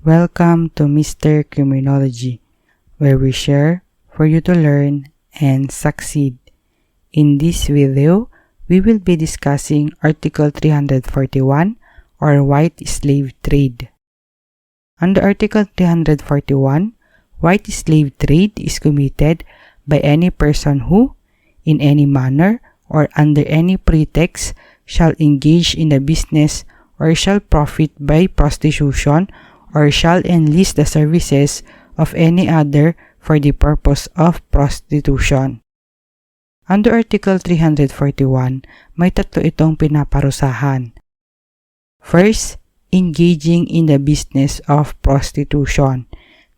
Welcome to Mr. Criminology, where we share for you to learn and succeed. In this video, we will be discussing Article 341 or White Slave Trade. Under Article 341, white slave trade is committed by any person who, in any manner or under any pretext, shall engage in the business or shall profit by prostitution or shall enlist the services of any other for the purpose of prostitution. Under Article 341, may tatlo itong pinaparusahan. First, engaging in the business of prostitution.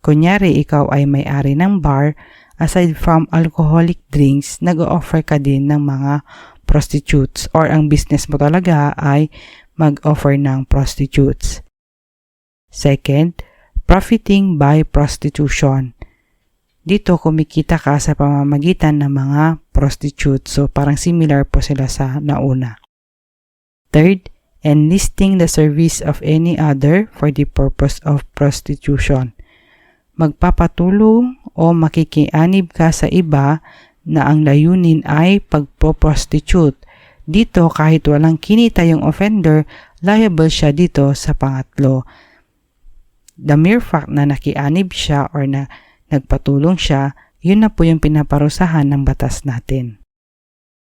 Kunyari, ikaw ay may-ari ng bar, aside from alcoholic drinks, nag-o-offer ka din ng mga prostitutes or ang business mo talaga ay mag-offer ng prostitutes. Second, profiting by prostitution. Dito kumikita ka sa pamamagitan ng mga prostitutes, so parang similar po sila sa nauna. Third, enlisting the service of any other for the purpose of prostitution. Magpapatulong o makikianib ka sa iba na ang layunin ay pagpo-prostitute. Dito kahit walang kinita yung offender, liable siya dito sa pangatlo. The mere fact na nakianib siya or na nagpatulong siya, yun na po yung pinaparusahan ng batas natin.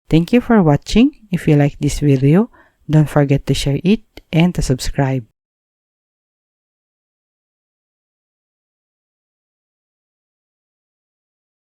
Thank you for watching. If you like this video, don't forget to share it and to subscribe.